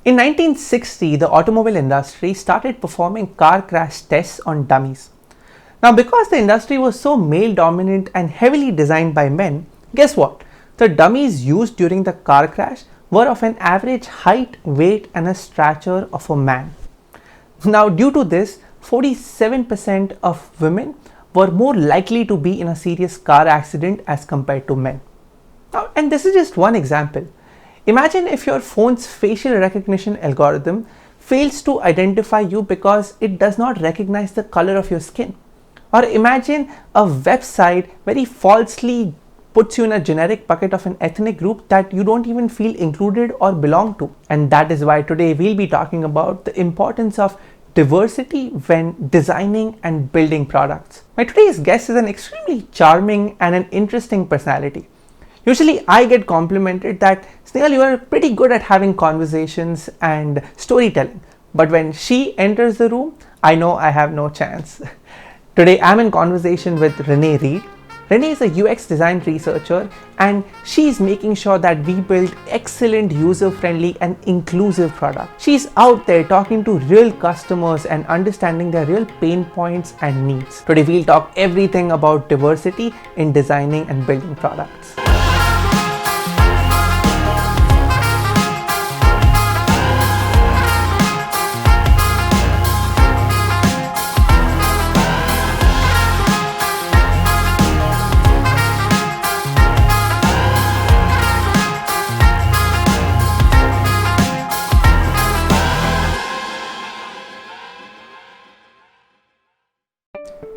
In 1960, the automobile industry started performing car crash tests on dummies. Now, because the industry was so male dominant and heavily designed by men, guess what? The dummies used during the car crash were of an average height, weight, and a stature of a man. Now, due to this, 47% of women were more likely to be in a serious car accident as compared to men. Now, and this is just one example. Imagine if your phone's facial recognition algorithm fails to identify you because it does not recognize the color of your skin. Or imagine a website very falsely puts you in a generic bucket of an ethnic group that you don't even feel included or belong to. And that is why today we'll be talking about the importance of diversity when designing and building products. My today's guest is an extremely charming and an interesting personality. Usually I get complimented that Snehal, you are pretty good at having conversations and storytelling. But when she enters the room, I know I have no chance. Today I'm in conversation with Renee Reid. Renee is a UX design researcher and she's making sure that we build excellent user-friendly and inclusive products. She's out there talking to real customers and understanding their real pain points and needs. Today we'll talk everything about diversity in designing and building products.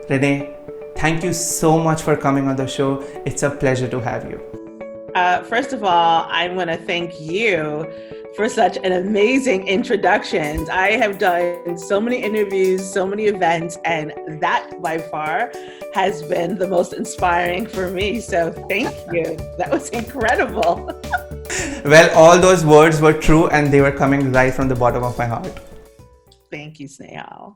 Renee, thank you so much for coming on the show. It's a pleasure to have you. First of all, I want to thank you for such an amazing introduction. I have done so many interviews, so many events, and that by far has been the most inspiring for me. So thank you. That was incredible. Well, all those words were true and they were coming right from the bottom of my heart. Thank you, Snehal.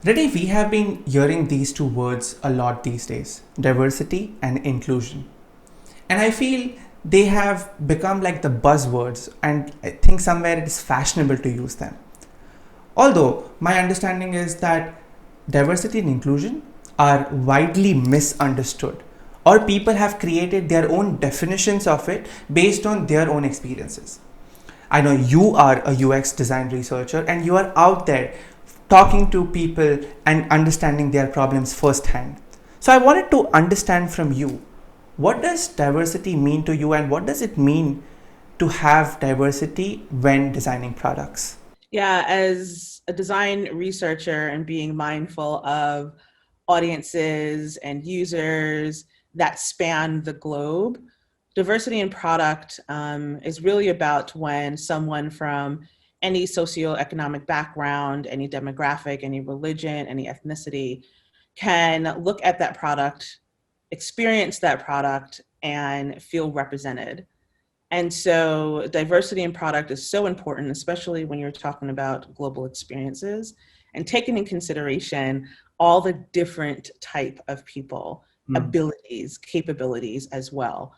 Renee, we have been hearing these two words a lot these days, diversity and inclusion. And I feel they have become like the buzzwords, and I think somewhere it is fashionable to use them. Although my understanding is that diversity and inclusion are widely misunderstood, or people have created their own definitions of it based on their own experiences. I know you are a UX design researcher and you are out there talking to people and understanding their problems firsthand. So I wanted to understand from you, what does diversity mean to you and what does it mean to have diversity when designing products? Yeah, as a design researcher and being mindful of audiences and users that span the globe, diversity in product is really about when someone from any socioeconomic background, any demographic, any religion, any ethnicity can look at that product, experience that product, and feel represented. And so diversity in product is so important, especially when you're talking about global experiences and taking in consideration all the different type of people, abilities, capabilities as well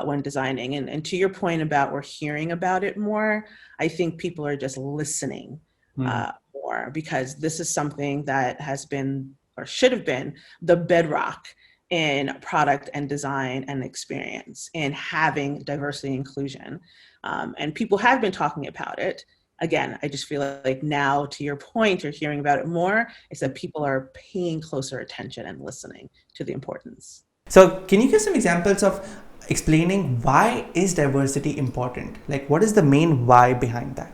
when designing. And to your point about we're hearing about it more, I think people are just listening more because this is something that has been or should have been the bedrock in product and design and experience in having diversity and inclusion. And people have been talking about it. Again, I just feel like now, to your point, you're hearing about it more, is that people are paying closer attention and listening to the importance. So can you give some examples of explaining why is diversity important? Like what is the main why behind that?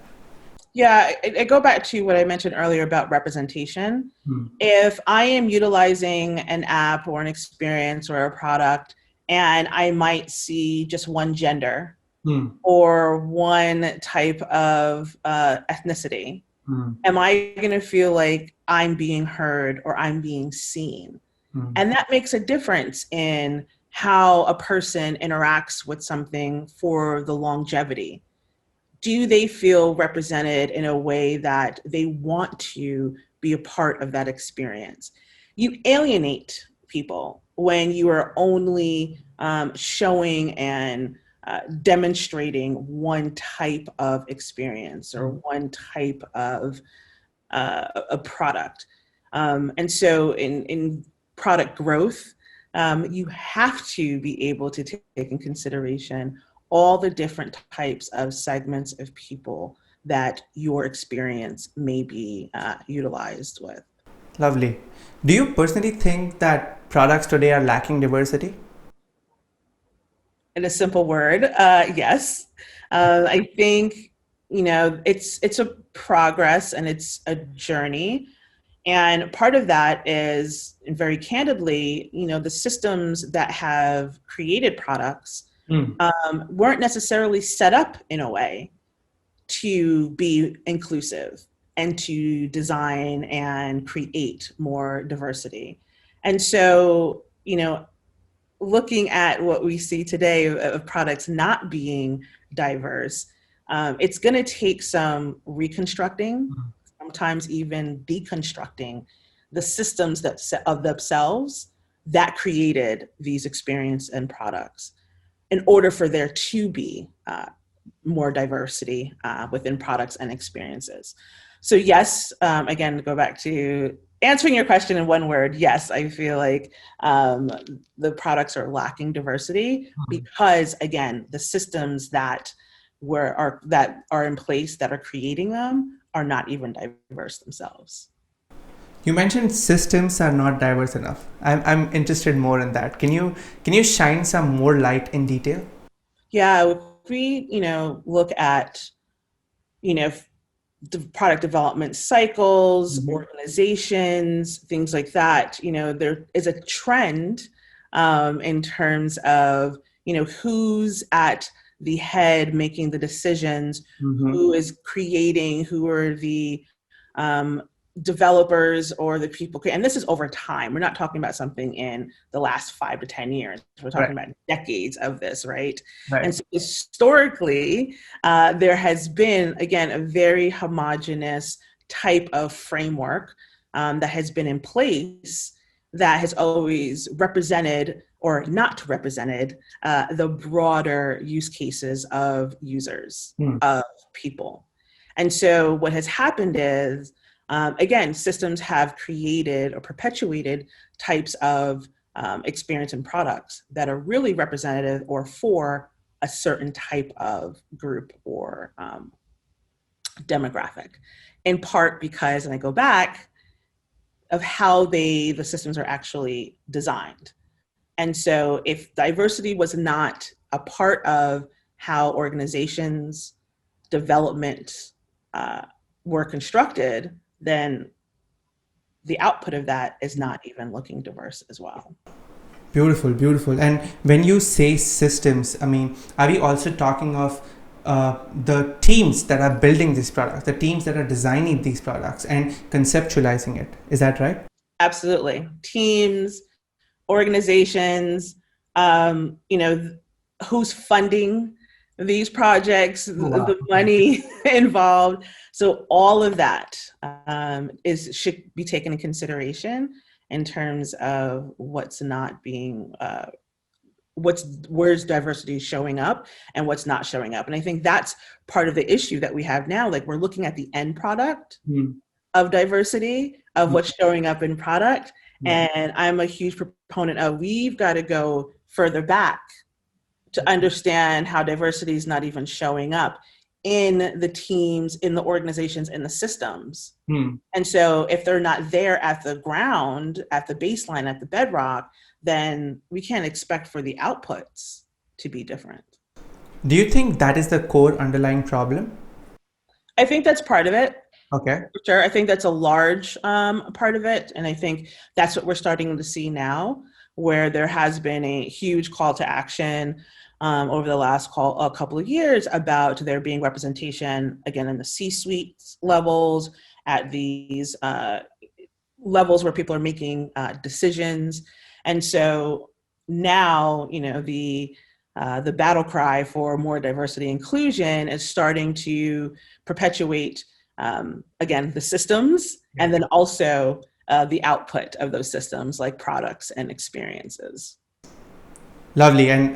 Yeah, I go back to what I mentioned earlier about representation. If I am utilizing an app or an experience or a product and I might see just one gender or one type of ethnicity, am I going to feel like I'm being heard or I'm being seen? And that makes a difference in how a person interacts with something for the longevity. Do they feel represented in a way that they want to be a part of that experience? You alienate people when you are only showing and demonstrating one type of experience or one type of a product. And so in product growth, you have to be able to take in consideration all the different types of segments of people that your experience may be utilized with. Lovely. Do you personally think that products today are lacking diversity? In a simple word, yes. I think it's a progress and it's a journey. And part of that is, and very candidly, the systems that have created products weren't necessarily set up in a way to be inclusive and to design and create more diversity. And so, looking at what we see today of products not being diverse, it's going to take some reconstructing, sometimes even deconstructing the systems that of themselves that created these experiences and products in order for there to be more diversity within products and experiences. So yes, again, to go back to answering your question in one word, yes, I feel like the products are lacking diversity because, again, the systems that are in place that are creating them are not even diverse themselves. You mentioned systems are not diverse enough. I'm interested more in that. Can you shine some more light in detail? Yeah, if we look at the product development cycles, organizations, things like that, there is a trend in terms of, who's at the head making the decisions, who is creating, who are the developers or the people. And this is over time. We're not talking about something in the last 5 to 10 years. We're talking about decades of this, right? And so historically, there has been, again, a very homogenous type of framework that has been in place that has always represented or not represented the broader use cases of users, of people. And so what has happened is, again, systems have created or perpetuated types of experience and products that are really representative or for a certain type of group or demographic, in part because, and I go back, of how the systems are actually designed. And so if diversity was not a part of how organizations development were constructed, then the output of that is not even looking diverse as well. Beautiful, beautiful. And when you say systems, I mean, are we also talking of the teams that are building these products, the teams that are designing these products and conceptualizing it? Is that right? Absolutely. Teams, organizations, who's funding these projects, the money involved. So all of that should be taken in consideration in terms of what's not being, where's diversity showing up and what's not showing up. And I think that's part of the issue that we have now. Like, we're looking at the end product of diversity, of what's showing up in product. And I'm a huge proponent of, we've got to go further back to understand how diversity is not even showing up in the teams, in the organizations, in the systems. And so if they're not there at the ground, at the baseline, at the bedrock, then we can't expect for the outputs to be different. Do you think that is the core underlying problem? I think that's part of it. Okay. For sure. I think that's a large part of it. And I think that's what we're starting to see now, where there has been a huge call to action over the last couple of years about there being representation, again, in the C-suite levels, at these levels where people are making decisions. And so now, the battle cry for more diversity inclusion is starting to perpetuate, again, the systems, and then also the output of those systems, like products and experiences. Lovely. And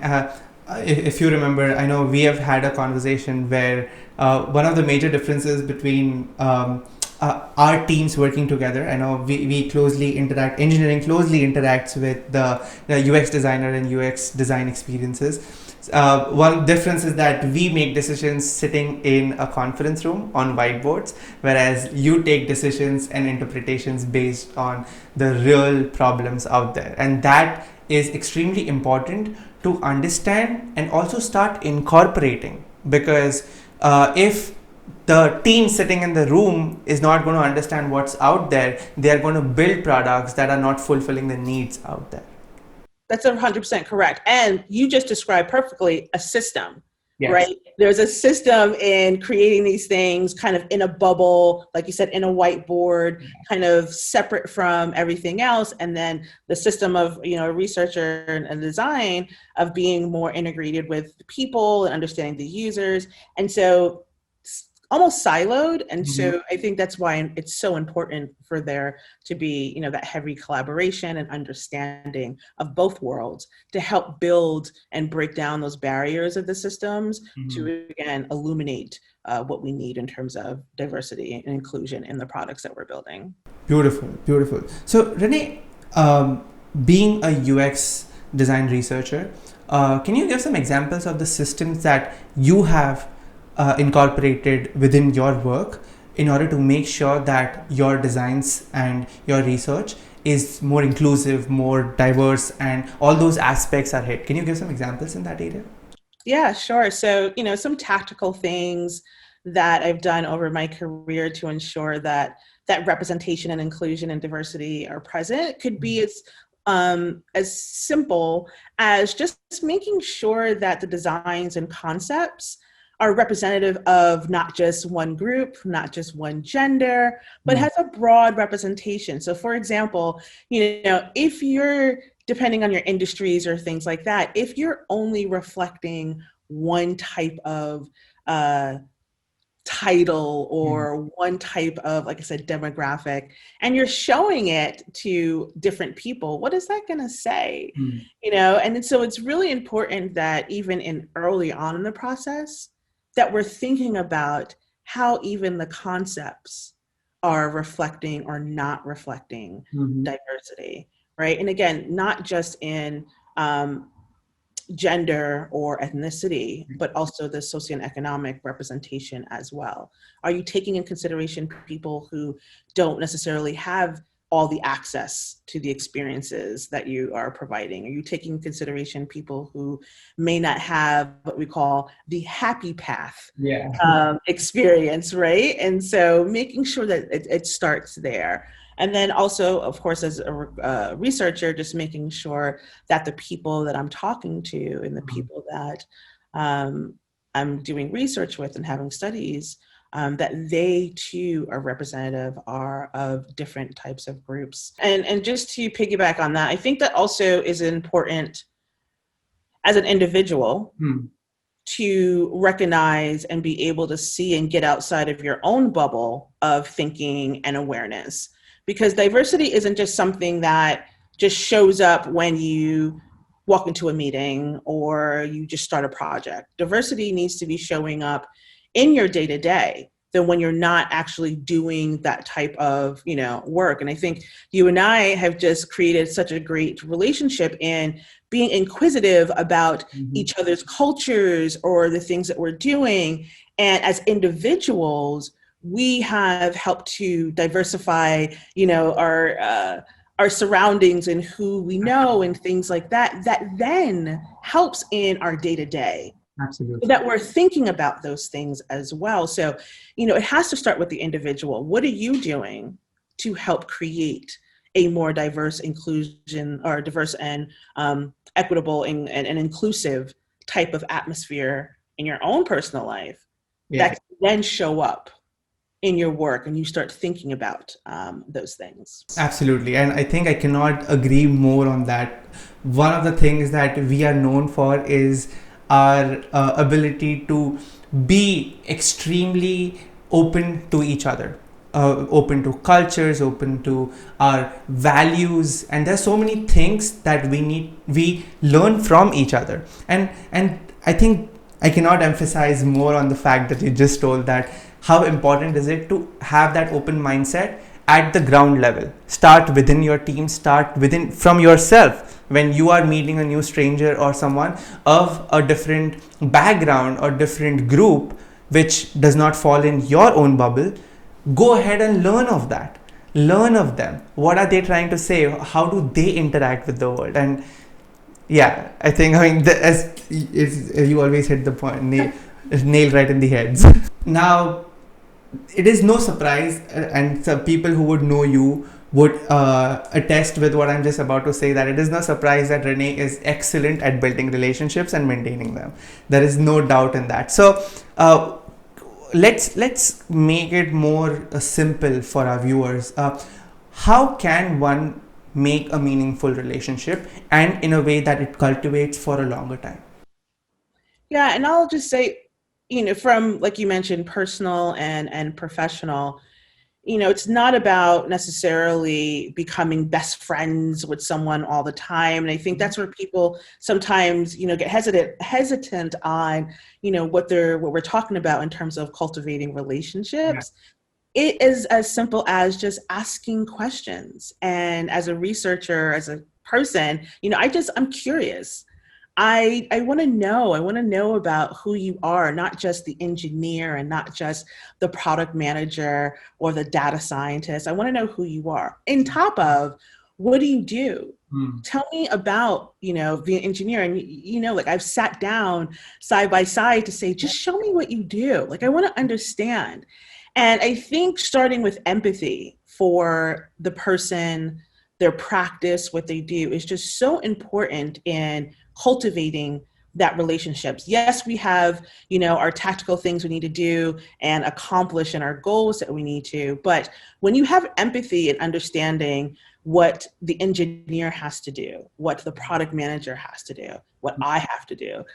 if you remember, I know we have had a conversation where one of the major differences between our teams working together, I know we closely interact, engineering closely interacts with the UX designer and UX design experiences. One difference is that we make decisions sitting in a conference room on whiteboards, whereas you take decisions and interpretations based on the real problems out there. And that is extremely important to understand and also start incorporating, because if the team sitting in the room is not going to understand what's out there, they are going to build products that are not fulfilling the needs out there. That's 100% correct. And you just described perfectly a system, Yes. right? There's a system in creating these things kind of in a bubble, like you said, in a whiteboard, kind of separate from everything else. And then the system of, a researcher and design of being more integrated with people and understanding the users. And so almost siloed. And so I think that's why it's so important for there to be, that heavy collaboration and understanding of both worlds to help build and break down those barriers of the systems to, again, illuminate what we need in terms of diversity and inclusion in the products that we're building. Beautiful, beautiful. So Renee, being a UX design researcher, can you give some examples of the systems that you have incorporated within your work in order to make sure that your designs and your research is more inclusive, more diverse, and all those aspects are hit? Can you give some examples in that area? Yeah, sure. So, some tactical things that I've done over my career to ensure that representation and inclusion and diversity are present could be as simple as just making sure that the designs and concepts are representative of not just one group, not just one gender, but has a broad representation. So for example, if you're, depending on your industries or things like that, if you're only reflecting one type of title or one type of, like I said, demographic, and you're showing it to different people, what is that going to say? And so it's really important that even in early on in the process, that we're thinking about how even the concepts are reflecting or not reflecting diversity, right? And again, not just in gender or ethnicity, but also the socioeconomic representation as well. Are you taking in consideration people who don't necessarily have all the access to the experiences that you are providing? Are you taking in consideration people who may not have what we call the happy path experience, right? And so making sure that it starts there. And then also, of course, as a researcher, just making sure that the people that I'm talking to and the people that I'm doing research with and having studies, that they too are representative of different types of groups. And just to piggyback on that, I think that also is important as an individual to recognize and be able to see and get outside of your own bubble of thinking and awareness. Because diversity isn't just something that just shows up when you walk into a meeting or you just start a project. Diversity needs to be showing up in your day-to-day than when you're not actually doing that type of, work. And I think you and I have just created such a great relationship in being inquisitive about each other's cultures or the things that we're doing. And as individuals, we have helped to diversify, our surroundings and who we know and things like that, that then helps in our day-to-day. Absolutely. That we're thinking about those things as well. So, it has to start with the individual. What are you doing to help create a more diverse inclusion or diverse and equitable and inclusive type of atmosphere in your own personal life that can then show up in your work and you start thinking about those things? Absolutely. And I think I cannot agree more on that. One of the things that we are known for is our ability to be extremely open to each other. open to cultures, open to our values, and there's so many things that we learn from each other. And I think I cannot emphasize more on the fact that you just told that how important is it to have that open mindset at the ground level. Start within your team, start within from yourself. When you are meeting a new stranger or someone of a different background or different group which does not fall in your own bubble, go ahead and learn of that. Learn of them. What are they trying to say? How do they interact with the world? And yeah, I mean, you always hit the point, nail right in the heads. Now, it is no surprise, and some people who would know you would attest with what I'm just about to say, that it is no surprise that Renee is excellent at building relationships and maintaining them. There is no doubt in that. So let's make it more simple for our viewers. How can one make a meaningful relationship, and in a way that it cultivates for a longer time? Yeah, and I'll just say, from like you mentioned, personal and professional, it's not about necessarily becoming best friends with someone all the time. And I think that's where people sometimes, get hesitant on, what we're talking about in terms of cultivating relationships. It is as simple as just asking questions. And as a researcher, as a person, I'm curious. I want to know. I want to know about who you are, not just the engineer and not just the product manager or the data scientist. I want to know who you are. On top of, what do you do? Tell me about, the engineer. And, like I've sat down side by side to say, just show me what you do. Like, I want to understand. And I think starting with empathy for the person, their practice, what they do is just so important in cultivating that relationships. Yes, we have, our tactical things we need to do and accomplish and our goals that we need to. But when you have empathy and understanding what the engineer has to do, what the product manager has to do, what I have to do,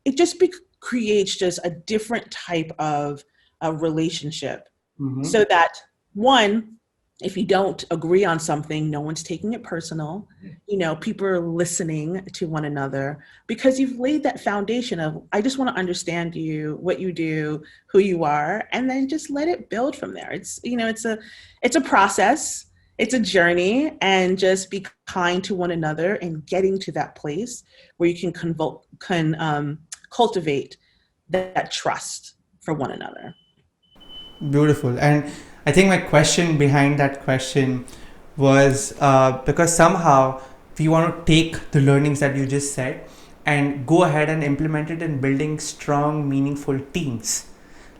it just creates just a different type of a relationship. So that, one, if you don't agree on something, no one's taking it personal. People are listening to one another because you've laid that foundation of, I just want to understand you, what you do, who you are, and then just let it build from there. It's a process, it's a journey, and just be kind to one another and getting to that place where you can cultivate that trust for one another. Beautiful. And I think my question behind that question was because somehow we want to take the learnings that you just said and go ahead and implement it in building strong, meaningful teams.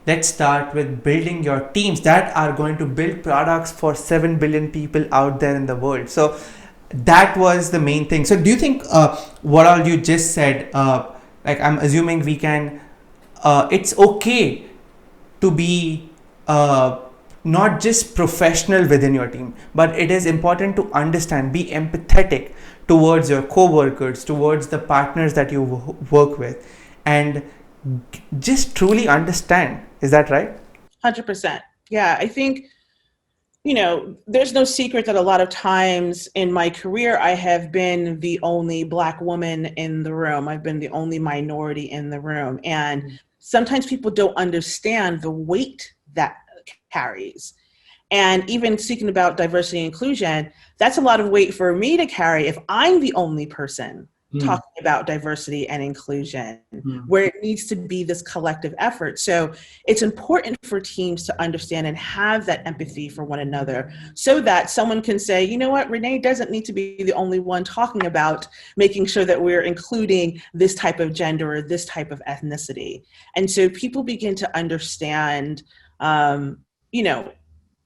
Let's start with building your teams that are going to build products for 7 billion people out there in the world. So that was the main thing. So do you think what all you just said, like I'm assuming we can, it's okay to be not just professional within your team, but it is important to understand, be empathetic towards your co-workers, towards the partners that you work with, and just truly understand. Is that right? 100%. Yeah, I think, there's no secret that a lot of times in my career, I have been the only Black woman in the room. I've been the only minority in the room. And sometimes people don't understand the weight that carries. And even speaking about diversity and inclusion, that's a lot of weight for me to carry if I'm the only person talking about diversity and inclusion, where it needs to be this collective effort. So it's important for teams to understand and have that empathy for one another so that someone can say, you know what, Renee doesn't need to be the only one talking about making sure that we're including this type of gender or this type of ethnicity. And so people begin to understand,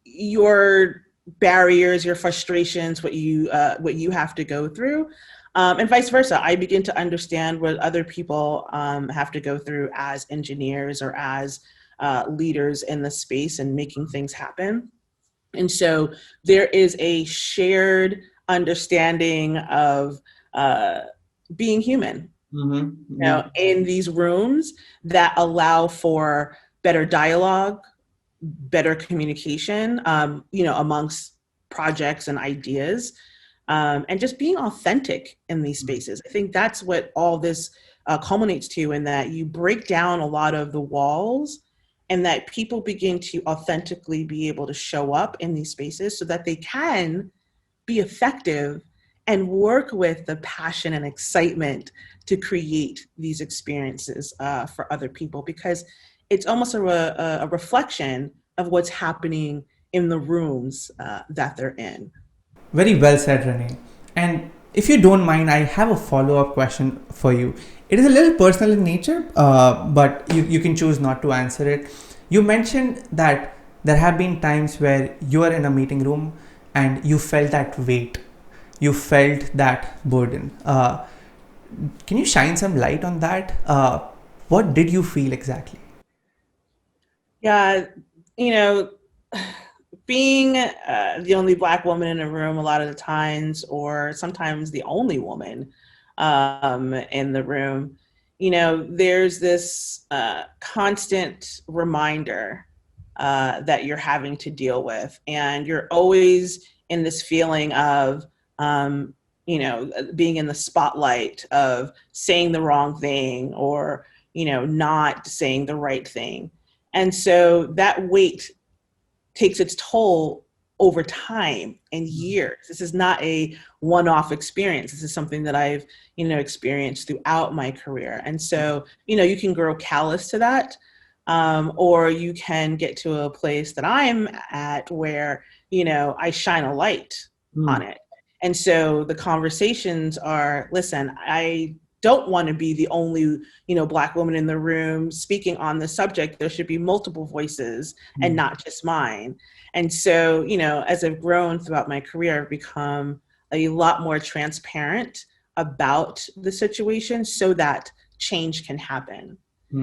your barriers, your frustrations, what you have to go through. And vice versa. I begin to understand what other people have to go through as engineers or as leaders in the space and making things happen. And so there is a shared understanding of being human, in these rooms that allow for better dialogue, better communication, amongst projects and ideas, and just being authentic in these spaces. I think that's what all this culminates to, in that you break down a lot of the walls and that people begin to authentically be able to show up in these spaces so that they can be effective and work with the passion and excitement to create these experiences for other people, because it's almost a reflection of what's happening in the rooms that they're in. Very well said, Renee. And if you don't mind, I have a follow up question for you. It is a little personal in nature, but you can choose not to answer it. You mentioned that there have been times where you are in a meeting room and you felt that weight, you felt that burden. Can you shine some light on that? What did you feel exactly? Yeah, you know, being the only Black woman in a room a lot of the times, or sometimes the only woman in the room, there's this constant reminder that you're having to deal with. And you're always in this feeling of, being in the spotlight of saying the wrong thing, or, not saying the right thing. And so that weight takes its toll over time and years. This is not a one-off experience. This is something that I've, experienced throughout my career. And so, you can grow callous to that, or you can get to a place that I'm at where, I shine a light on it. And so the conversations are, listen, I don't want to be the only, Black woman in the room speaking on the subject. There should be multiple voices and not just mine. And so, as I've grown throughout my career, I've become a lot more transparent about the situation so that change can happen,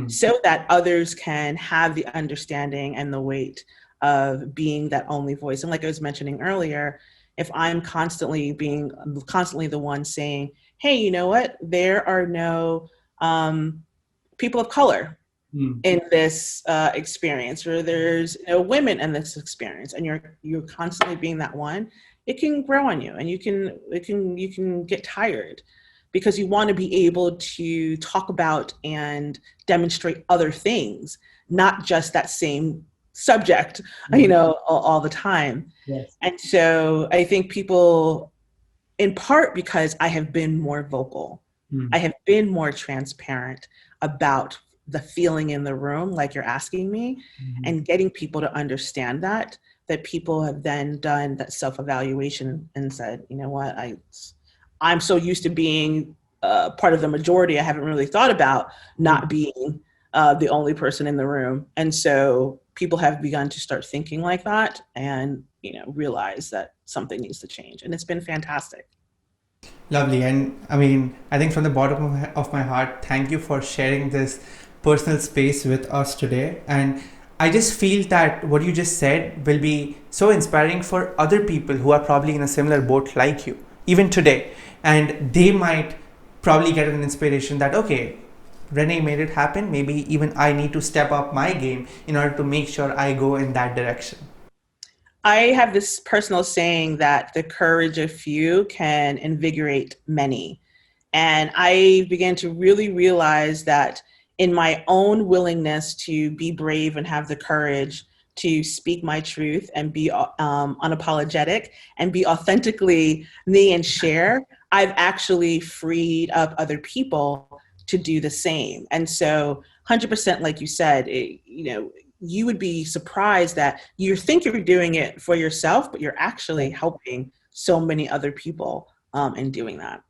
so that others can have the understanding and the weight of being that only voice. And like I was mentioning earlier, if I'm constantly the one saying, hey, you know what? There are no people of color in this experience, or there's no women in this experience, and you're constantly being that one, it can grow on you, and you can get tired, because you want to be able to talk about and demonstrate other things, not just that same subject, all the time. Yes. And so I think people, in part because I have been more vocal, I have been more transparent about the feeling in the room, like you're asking me, and getting people to understand that people have then done that self-evaluation and said, you know what, I'm so used to being part of the majority, I haven't really thought about not being the only person in the room. And so people have begun to start thinking like that, and realize that something needs to change. And it's been fantastic. Lovely. And I mean, I think from the bottom of my heart, thank you for sharing this personal space with us today. And I just feel that what you just said will be so inspiring for other people who are probably in a similar boat like you, even today. And they might probably get an inspiration that, okay, Renee made it happen. Maybe even I need to step up my game in order to make sure I go in that direction. I have this personal saying that the courage of few can invigorate many. And I began to really realize that in my own willingness to be brave and have the courage to speak my truth and be unapologetic and be authentically me and share, I've actually freed up other people to do the same. And so 100%, like you said, you would be surprised that you think you're doing it for yourself, but you're actually helping so many other people in doing that.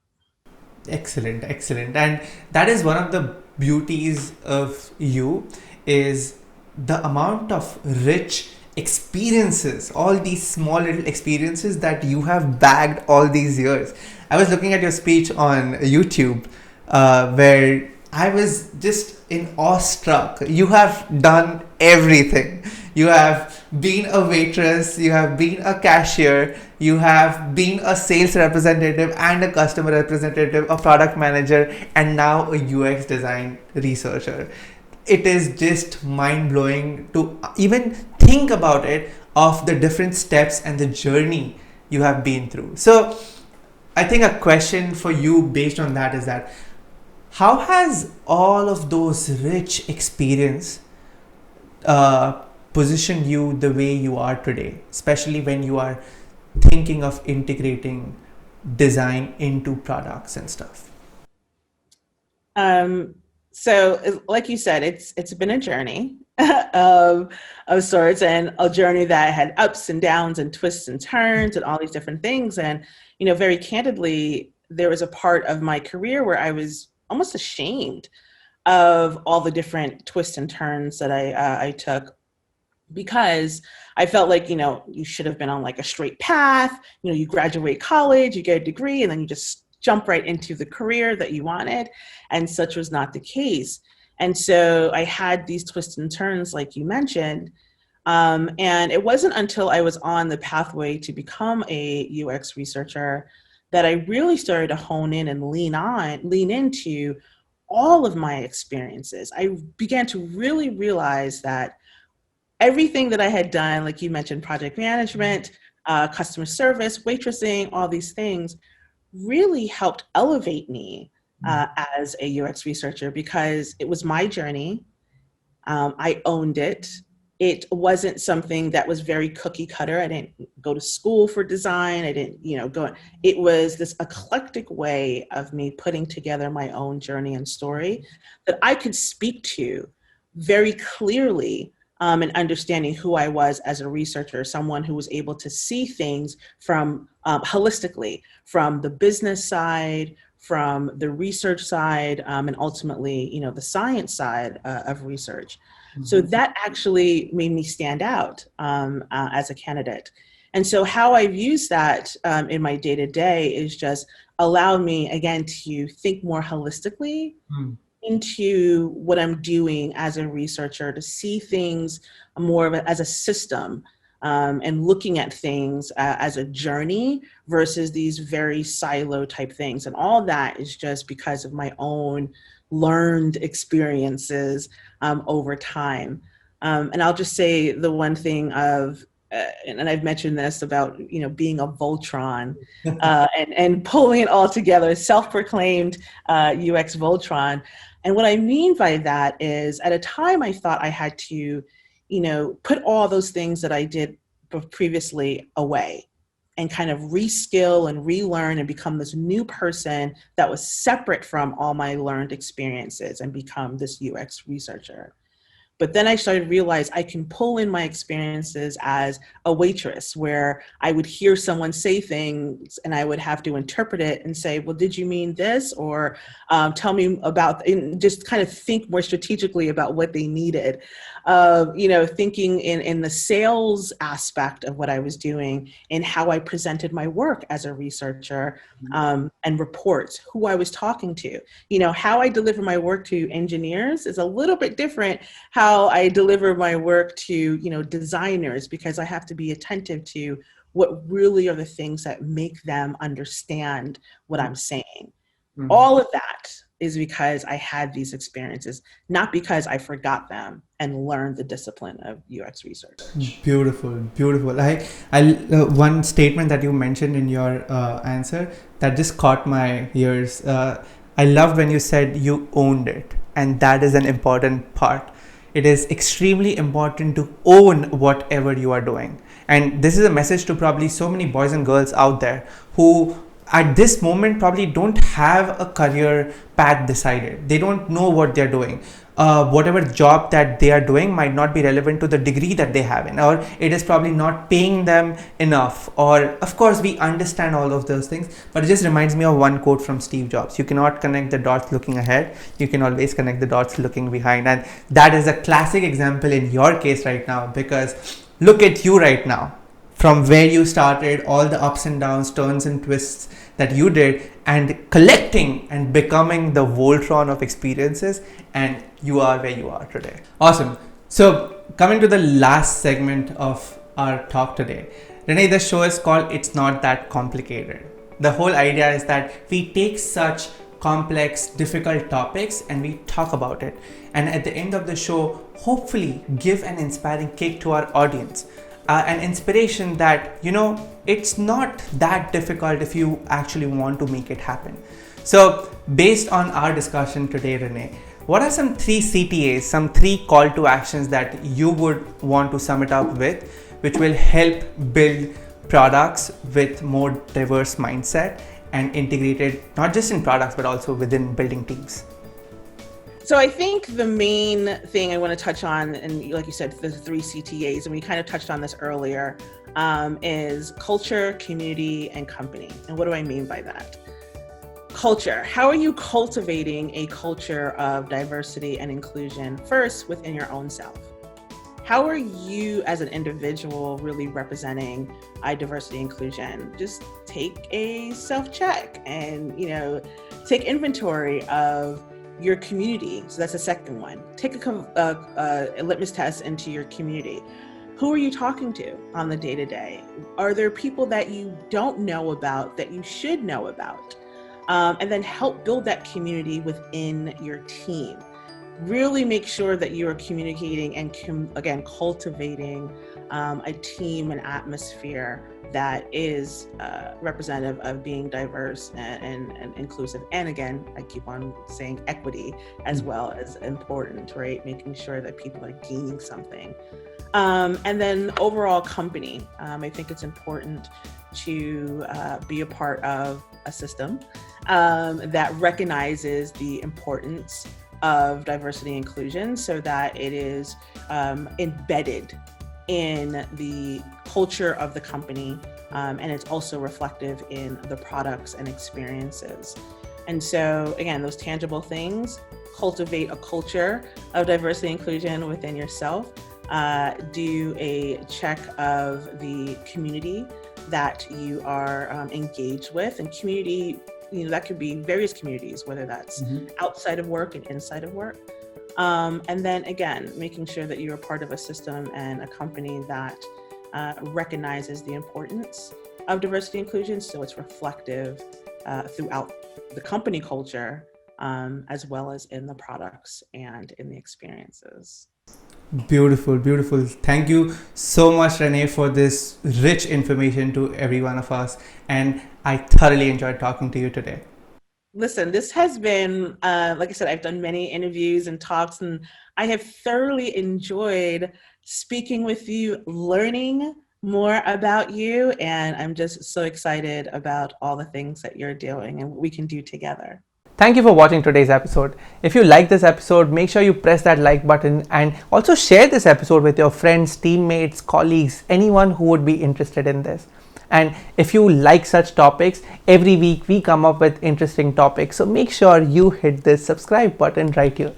Excellent, excellent. And that is one of the beauties of you, is the amount of rich experiences, all these small little experiences that you have bagged all these years. I was looking at your speech on YouTube where I was just in awestruck. You have done everything. You have been a waitress, you have been a cashier, you have been a sales representative and a customer representative, a product manager, and now a UX design researcher. It is just mind blowing to even think about it, of the different steps and the journey you have been through. So I think a question for you based on that is that how has all of those rich experience positioned you the way you are today, especially when you are thinking of integrating design into products and stuff? So like you said, it's been a journey of sorts, and a journey that had ups and downs and twists and turns and all these different things. And, very candidly, there was a part of my career where I was almost ashamed of all the different twists and turns that I took, because I felt like, you should have been on like a straight path. You graduate college, you get a degree, and then you just jump right into the career that you wanted. And such was not the case. And so I had these twists and turns, like you mentioned. And it wasn't until I was on the pathway to become a UX researcher that I really started to hone in and lean into all of my experiences. I began to really realize that everything that I had done, like you mentioned, project management, customer service, waitressing, all these things, really helped elevate me as a UX researcher, because it was my journey. I owned it. It wasn't something that was very cookie cutter. I didn't go to school for design. I didn't, go. It was this eclectic way of me putting together my own journey and story that I could speak to very clearly, and understanding who I was as a researcher, someone who was able to see things from holistically, from the business side, from the research side, and ultimately, the science side of research. Mm-hmm. So that actually made me stand out as a candidate. And so how I've used that in my day-to-day is just allow me, again, to think more holistically into what I'm doing as a researcher, to see things more of as a system, and looking at things as a journey versus these very silo type things. And all that is just because of my own learned experiences over time. And I'll just say the one thing of, and I've mentioned this about, being a Voltron and pulling it all together, self-proclaimed UX Voltron. And what I mean by that is, at a time I thought I had to, put all those things that I did previously away and kind of reskill and relearn and become this new person that was separate from all my learned experiences and become this UX researcher. But then I started to realize I can pull in my experiences as a waitress, where I would hear someone say things and I would have to interpret it and say, well, did you mean this? Or tell me about, and just kind of think more strategically about what they needed. Thinking in the sales aspect of what I was doing and how I presented my work as a researcher, and reports, who I was talking to. How I deliver my work to engineers is a little bit different how I deliver my work to, designers, because I have to be attentive to what really are the things that make them understand what I'm saying. Mm-hmm. All of that is because I had these experiences, not because I forgot them and learned the discipline of UX research. Beautiful, beautiful. I one statement that you mentioned in your answer that just caught my ears. I loved when you said you owned it, and that is an important part. It is extremely important to own whatever you are doing. And this is a message to probably so many boys and girls out there who at this moment probably don't have a career path decided. They don't know what they're doing. Whatever job that they are doing might not be relevant to the degree that they have in, or it is probably not paying them enough. Or of course we understand all of those things, but it just reminds me of one quote from Steve Jobs: you cannot connect the dots looking ahead, you can always connect the dots looking behind. And that is a classic example in your case right now, because look at you right now, from where you started, all the ups and downs, turns and twists that you did, and collecting and becoming the Voltron of experiences, and you are where you are today. Awesome. So coming to the last segment of our talk today, Renee, the show is called It's Not That Complicated. The whole idea is that we take such complex, difficult topics and we talk about it. And at the end of the show, hopefully give an inspiring kick to our audience. An inspiration that, it's not that difficult if you actually want to make it happen. So based on our discussion today, Renee, what are some 3 CTAs, some 3 call to actions that you would want to sum it up with, which will help build products with more diverse mindset and integrated not just in products but also within building teams? So I think the main thing I want to touch on, and like you said, the 3 CTAs, and we kind of touched on this earlier, is culture, community, and company. And what do I mean by that? Culture. How are you cultivating a culture of diversity and inclusion first within your own self? How are you as an individual really representing diversity inclusion? Just take a self-check and, take inventory of your community. So that's the second one. Take a litmus test into your community. Who are you talking to on the day-to-day? Are there people that you don't know about that you should know about? And then help build that community within your team. Really make sure that you are communicating and again, cultivating a team and atmosphere that is representative of being diverse and inclusive. And again, I keep on saying equity as well as important, right? Making sure that people are gaining something. And then overall company. I think it's important to be a part of a system that recognizes the importance of diversity and inclusion so that it is embedded in the culture of the company, and it's also reflective in the products and experiences. And so again, those tangible things: cultivate a culture of diversity and inclusion within yourself, do a check of the community that you are engaged with, and community, that could be various communities, whether that's outside of work and inside of work. And then again, making sure that you're a part of a system and a company that recognizes the importance of diversity and inclusion, so it's reflective throughout the company culture, as well as in the products and in the experiences. Beautiful, beautiful. Thank you so much, Renee, for this rich information to every one of us. And I thoroughly enjoyed talking to you today. Listen, this has been, like I said, I've done many interviews and talks, and I have thoroughly enjoyed speaking with you, learning more about you, and I'm just so excited about all the things that you're doing and what we can do together. Thank you for watching today's episode. If you like this episode, make sure you press that like button and also share this episode with your friends, teammates, colleagues, anyone who would be interested in this. And if you like such topics, every week we come up with interesting topics. So make sure you hit this subscribe button right here.